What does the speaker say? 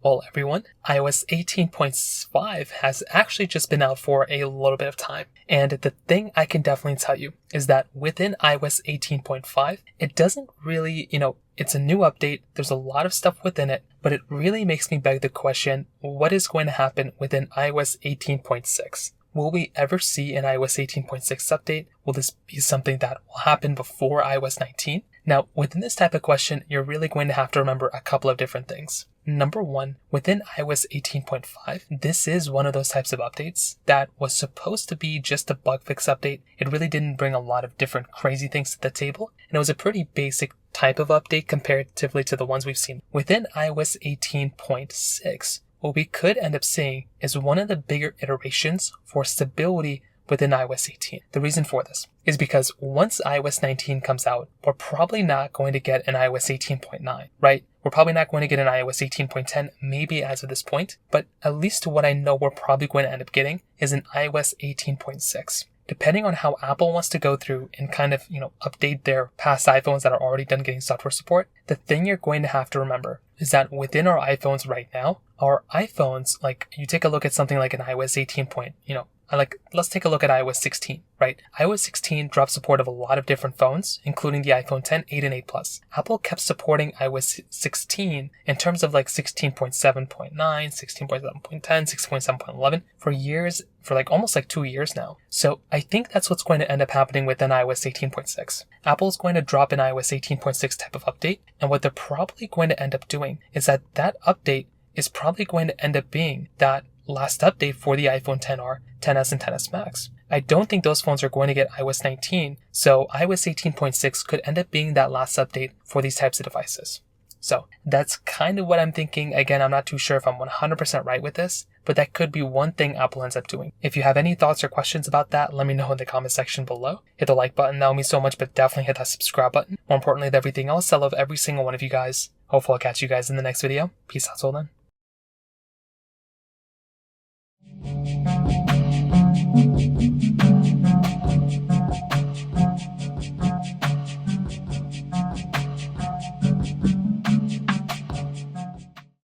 Well, everyone, iOS 18.5 has actually just been out for a little bit of time. And the thing I can definitely tell you is that within iOS 18.5, it doesn't really, it's a new update. There's a lot of stuff within it, but it really makes me beg the question, what is going to happen within iOS 18.6? Will we ever see an iOS 18.6 update? Will this be something that will happen before iOS 19? Now, within this type of question, you're really going to have to remember a couple of different things. Number one, within iOS 18.5, this is one of those types of updates that was supposed to be just a bug fix update. It really didn't bring a lot of different crazy things to the table, and it was a pretty basic type of update comparatively to the ones we've seen. Within iOS 18.6, what we could end up seeing is one of the bigger iterations for stability within iOS 18. The reason for this is because once iOS 19 comes out, we're probably not going to get an iOS 18.9, right? We're probably not going to get an iOS 18.10, maybe as of this point, but at least to what I know we're probably going to end up getting is an iOS 18.6. Depending on how Apple wants to go through and kind of, update their past iPhones that are already done getting software support, the thing you're going to have to remember is that within our iPhones right now, our iPhones, like you take a look at something like an iOS 18 let's take a look at iOS 16, right? iOS 16 dropped support of a lot of different phones, including the iPhone 10, 8, and 8 Plus. Apple kept supporting iOS 16 in terms of like 16.7.9, 16.7.10, 16.7.11 for years, for almost 2 years now. So I think that's what's going to end up happening within iOS 18.6. Apple's going to drop an iOS 18.6 type of update, and what they're probably going to end up doing is that update is probably going to end up being that last update for the iPhone XR, XS, and XS Max. I don't think those phones are going to get iOS 19, so iOS 18.6 could end up being that last update for these types of devices. So that's kind of what I'm thinking. Again, I'm not too sure if I'm 100% right with this, but that could be one thing Apple ends up doing. If you have any thoughts or questions about that, let me know in the comment section below. Hit the like button, that would mean so much, but definitely hit that subscribe button. More importantly than everything else, I love every single one of you guys. Hopefully I'll catch you guys in the next video. Peace out till then.